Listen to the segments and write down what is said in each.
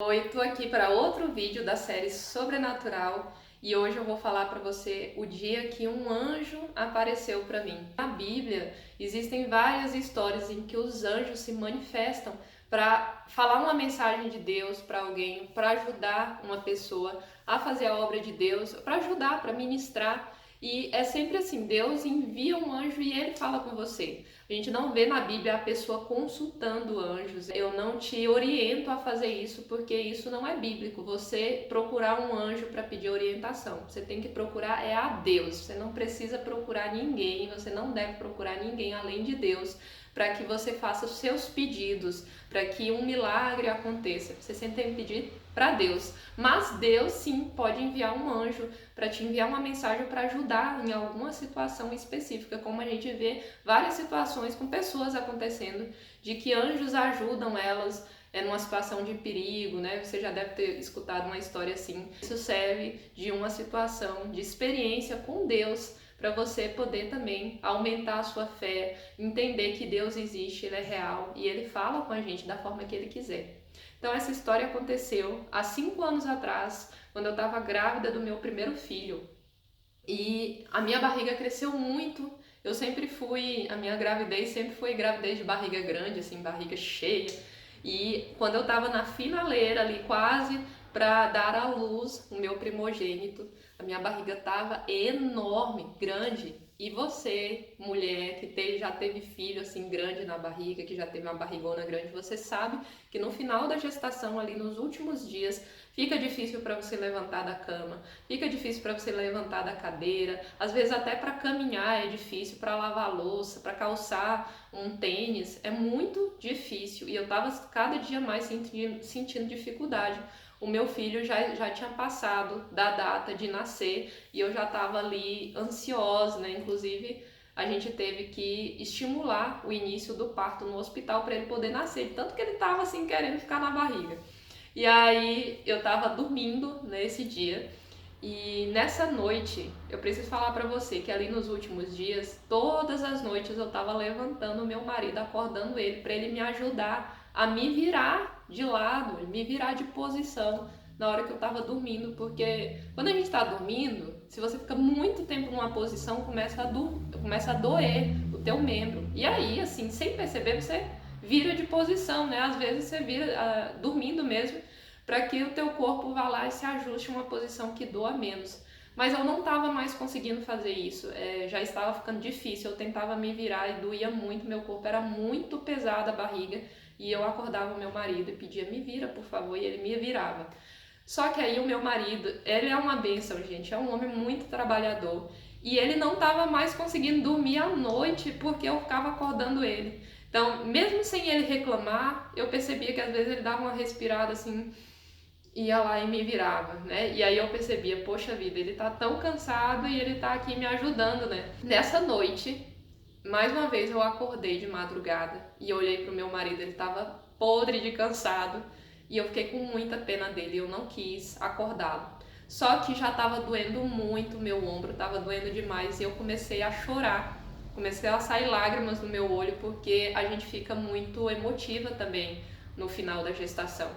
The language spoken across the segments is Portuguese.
Oi, tô aqui para outro vídeo da série Sobrenatural e hoje eu vou falar para você o dia que um anjo apareceu para mim. Na Bíblia existem várias histórias em que os anjos se manifestam para falar uma mensagem de Deus para alguém, para ajudar uma pessoa a fazer a obra de Deus, para ajudar, para ministrar. E é sempre assim, Deus envia um anjo e ele fala com você. A gente não vê na Bíblia a pessoa consultando anjos. Eu não te oriento a fazer isso porque isso não é bíblico. Você procurar um anjo para pedir orientação. Você tem que procurar é a Deus. Você não precisa procurar ninguém, você não deve procurar ninguém além de Deus para que você faça os seus pedidos, para que um milagre aconteça. Você sempre tem que pedir para Deus. Mas Deus sim pode enviar um anjo para te enviar uma mensagem para ajudar em alguma situação específica, como a gente vê várias situações com pessoas acontecendo, de que anjos ajudam elas numa situação de perigo, né? Você já deve ter escutado uma história assim. Isso serve de uma situação de experiência com Deus, para você poder também aumentar a sua fé, entender que Deus existe, Ele é real e Ele fala com a gente da forma que Ele quiser. Então essa história aconteceu há 5 anos atrás, quando eu estava grávida do meu primeiro filho. E a minha barriga cresceu muito. A minha gravidez sempre foi gravidez de barriga grande, assim, barriga cheia. E quando eu estava na finaleira ali, quase para dar à luz o meu primogênito, a minha barriga estava enorme, grande. E você, mulher já teve filho assim grande na barriga, que já teve uma barrigona grande, você sabe que no final da gestação, ali nos últimos dias, fica difícil para você levantar da cama, fica difícil para você levantar da cadeira, às vezes até para caminhar é difícil, para lavar louça, para calçar um tênis, é muito difícil. E eu estava cada dia mais sentindo dificuldade. O meu filho já tinha passado da data de nascer e eu já estava ali ansiosa, né? Inclusive, a gente teve que estimular o início do parto no hospital para ele poder nascer, tanto que ele estava assim querendo ficar na barriga. E aí eu estava dormindo nesse dia e nessa noite eu preciso falar para você que ali nos últimos dias, todas as noites eu estava levantando o meu marido, acordando ele para ele me ajudar a me virar de lado, me virar de posição na hora que eu estava dormindo, porque quando a gente está dormindo, se você fica muito tempo numa posição, começa a doer o teu membro. E aí, assim, sem perceber, você vira de posição, né? Às vezes você vira dormindo mesmo, para que o teu corpo vá lá e se ajuste a uma posição que doa menos. Mas eu não estava mais conseguindo fazer isso, já estava ficando difícil, eu tentava me virar e doía muito, meu corpo era muito pesado, a barriga, e eu acordava o meu marido e pedia, me vira por favor, e ele me virava. Só que aí o meu marido, ele é uma bênção, gente, é um homem muito trabalhador, e ele não estava mais conseguindo dormir à noite porque eu ficava acordando ele. Então, mesmo sem ele reclamar, eu percebia que às vezes ele dava uma respirada assim, ia lá e me virava, né? E aí eu percebia, poxa vida, ele tá tão cansado e ele tá aqui me ajudando, né? Nessa noite, mais uma vez eu acordei de madrugada e eu olhei pro meu marido, ele tava podre de cansado e eu fiquei com muita pena dele, eu não quis acordá-lo. Só que já tava doendo muito, meu ombro tava doendo demais e eu comecei a chorar. Comecei a sair lágrimas no meu olho porque a gente fica muito emotiva também no final da gestação.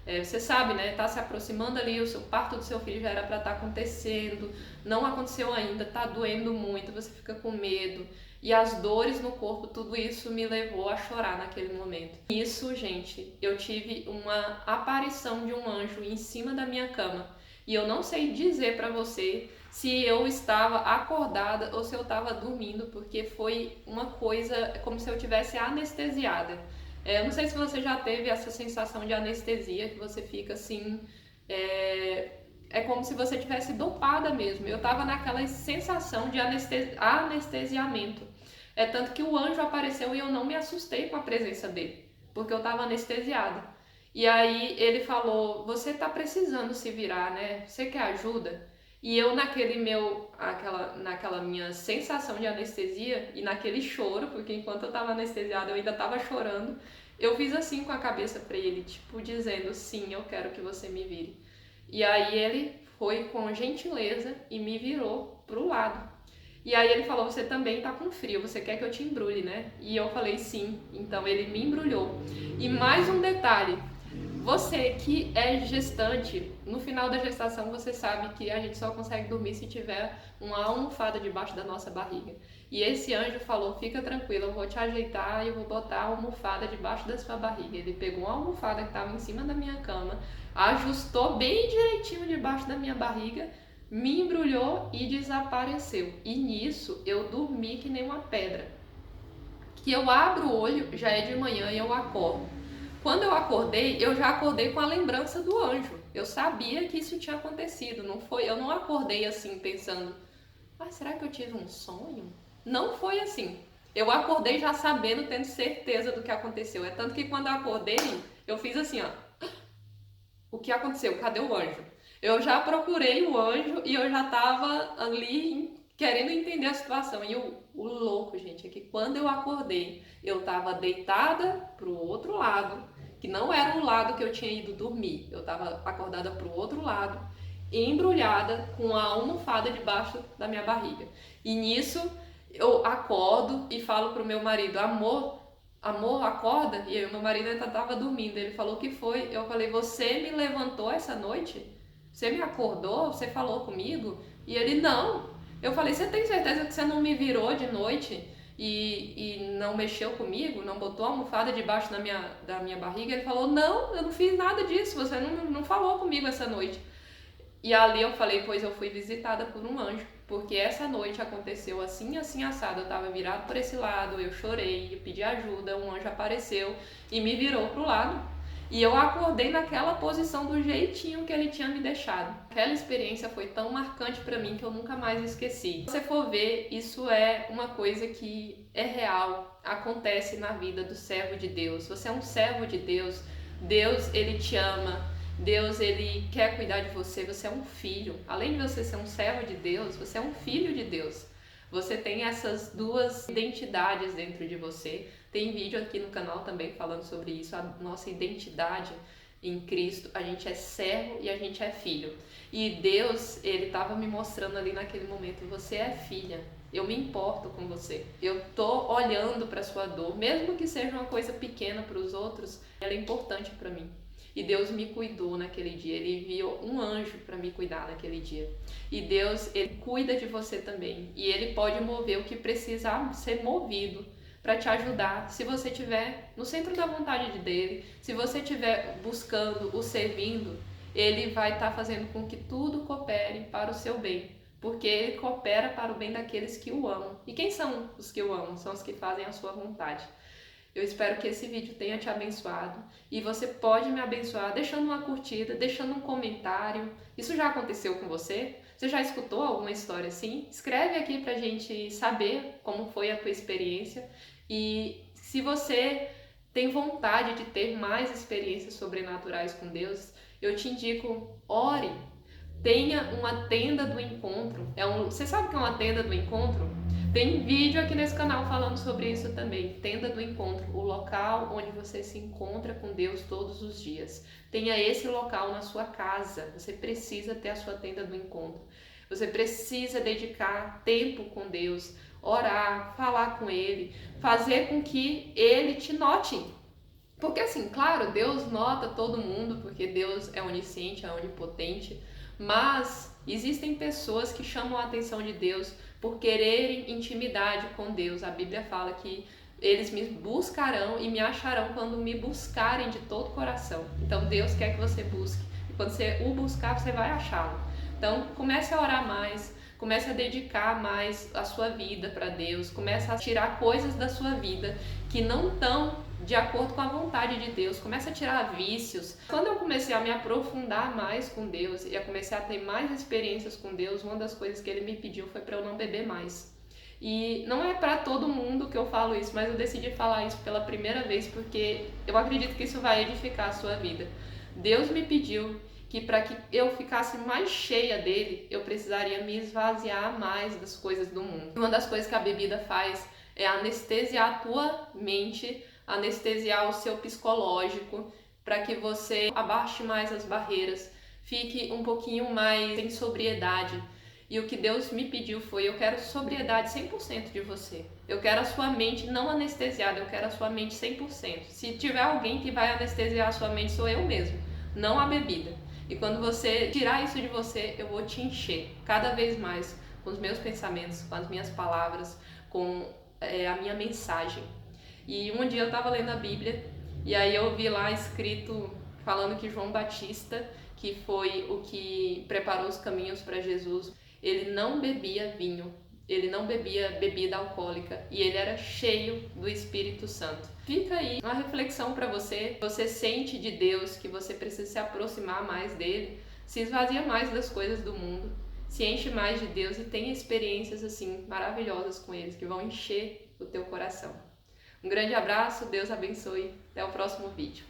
Você sabe, né? Tá se aproximando ali, o parto do seu filho já era para estar acontecendo, não aconteceu ainda, tá doendo muito, você fica com medo. E as dores no corpo, tudo isso me levou a chorar naquele momento. Isso, gente, eu tive uma aparição de um anjo em cima da minha cama. E eu não sei dizer para você se eu estava acordada ou se eu estava dormindo, porque foi uma coisa como se eu tivesse anestesiada. Eu não sei se você já teve essa sensação de anestesia, que você fica assim, é como se você tivesse dopada mesmo. Eu tava naquela sensação de anestesiamento. É tanto que o anjo apareceu e eu não me assustei com a presença dele, porque eu tava anestesiada. E aí ele falou, você tá precisando se virar, né? Você quer ajuda? E eu naquela minha sensação de anestesia e naquele choro, porque enquanto eu tava anestesiada eu ainda tava chorando, eu fiz assim com a cabeça pra ele, tipo dizendo, sim, eu quero que você me vire. E aí ele foi com gentileza e me virou pro lado. E aí ele falou, você também tá com frio, você quer que eu te embrulhe, né? E eu falei sim, então ele me embrulhou. E mais um detalhe, Você que é gestante, no final da gestação você sabe que a gente só consegue dormir se tiver uma almofada debaixo da nossa barriga. E esse anjo falou, fica tranquilo, eu vou te ajeitar e eu vou botar a almofada debaixo da sua barriga. Ele pegou uma almofada que estava em cima da minha cama, ajustou bem direitinho debaixo da minha barriga, me embrulhou e desapareceu. E nisso eu dormi que nem uma pedra. Que eu abro o olho, já é de manhã e eu acordo. Quando eu acordei, eu já acordei com a lembrança do anjo. Eu sabia que isso tinha acontecido. Eu não acordei assim pensando, será que eu tive um sonho? Não foi assim. Eu acordei já sabendo, tendo certeza do que aconteceu. É tanto que quando eu acordei, eu fiz assim, ó. O que aconteceu? Cadê o anjo? Eu já procurei o anjo e eu já tava ali querendo entender a situação. E o louco, gente, é que quando eu acordei, eu tava deitada pro outro lado, que não era o lado que eu tinha ido dormir. Eu tava acordada pro outro lado, embrulhada com a almofada debaixo da minha barriga. E nisso eu acordo e falo pro meu marido, amor, acorda? E aí meu marido ainda tava dormindo. Ele falou, o que foi? Eu falei, você me levantou essa noite? Você me acordou? Você falou comigo? E ele, não. Eu falei, você tem certeza que você não me virou de noite e não mexeu comigo? Não botou a almofada debaixo da minha barriga? Ele falou, não, eu não fiz nada disso. Você não falou comigo essa noite. E ali eu falei, pois eu fui visitada por um anjo, porque essa noite aconteceu assim, assim, assado. Eu tava virado por esse lado, eu chorei, eu pedi ajuda, um anjo apareceu e me virou pro lado. E eu acordei naquela posição do jeitinho que ele tinha me deixado. Aquela experiência foi tão marcante pra mim que eu nunca mais esqueci. Se você for ver, isso é uma coisa que é real, acontece na vida do servo de Deus. Você é um servo de Deus, Deus, ele te ama. Deus, ele quer cuidar de você, você é um filho. Além de você ser um servo de Deus, você é um filho de Deus. Você tem essas duas identidades dentro de você. Tem vídeo aqui no canal também falando sobre isso, a nossa identidade em Cristo. A gente é servo e a gente é filho. E Deus, ele estava me mostrando ali naquele momento, você é filha. Eu me importo com você. Eu tô olhando para sua dor, mesmo que seja uma coisa pequena para os outros, ela é importante para mim. E Deus me cuidou naquele dia, Ele enviou um anjo para me cuidar naquele dia. E Deus, Ele cuida de você também. E Ele pode mover o que precisar ser movido para te ajudar. Se você estiver no centro da vontade dEle, se você estiver buscando, o servindo, Ele vai estar fazendo com que tudo coopere para o seu bem. Porque Ele coopera para o bem daqueles que o amam. E quem são os que o amam? São os que fazem a sua vontade. Eu espero que esse vídeo tenha te abençoado e você pode me abençoar deixando uma curtida, deixando um comentário. Isso já aconteceu com você? Você já escutou alguma história assim? Escreve aqui pra gente saber como foi a tua experiência e se você tem vontade de ter mais experiências sobrenaturais com Deus, eu te indico, ore, tenha uma tenda do encontro. Você sabe o que é uma tenda do encontro? Tem vídeo aqui nesse canal falando sobre isso também. Tenda do encontro, o local onde você se encontra com Deus todos os dias. Tenha esse local na sua casa. Você precisa ter a sua tenda do encontro. Você precisa dedicar tempo com Deus, orar, falar com Ele, fazer com que Ele te note. Porque assim, claro, Deus nota todo mundo, porque Deus é onisciente, é onipotente, mas existem pessoas que chamam a atenção de Deus por quererem intimidade com Deus. A Bíblia fala que eles me buscarão e me acharão quando me buscarem de todo o coração. Então Deus quer que você busque. E quando você o buscar, você vai achá-lo. Então comece a orar mais, comece a dedicar mais a sua vida para Deus, comece a tirar coisas da sua vida que não estão de acordo com a vontade de Deus, comece a tirar vícios. Quando eu comecei a me aprofundar mais com Deus e eu comecei a ter mais experiências com Deus, uma das coisas que Ele me pediu foi para eu não beber mais. E não é para todo mundo que eu falo isso, mas eu decidi falar isso pela primeira vez porque eu acredito que isso vai edificar a sua vida. Deus me pediu que para que eu ficasse mais cheia dele, eu precisaria me esvaziar mais das coisas do mundo. Uma das coisas que a bebida faz é anestesiar a tua mente, anestesiar o seu psicológico, para que você abaixe mais as barreiras, fique um pouquinho mais em sobriedade. E o que Deus me pediu foi: eu quero sobriedade 100% de você. Eu quero a sua mente não anestesiada, eu quero a sua mente 100%. Se tiver alguém que vai anestesiar a sua mente, sou eu mesmo, não a bebida. E quando você tirar isso de você, eu vou te encher cada vez mais com os meus pensamentos, com as minhas palavras, com a minha mensagem. E um dia eu estava lendo a Bíblia e aí eu vi lá escrito falando que João Batista, que foi o que preparou os caminhos para Jesus, ele não bebia vinho, ele não bebia bebida alcoólica e ele era cheio do Espírito Santo. Fica aí uma reflexão para você. Você sente de Deus que você precisa se aproximar mais dele, se esvazia mais das coisas do mundo, se enche mais de Deus e tenha experiências assim maravilhosas com eles que vão encher o teu coração. Um grande abraço, Deus abençoe, até o próximo vídeo.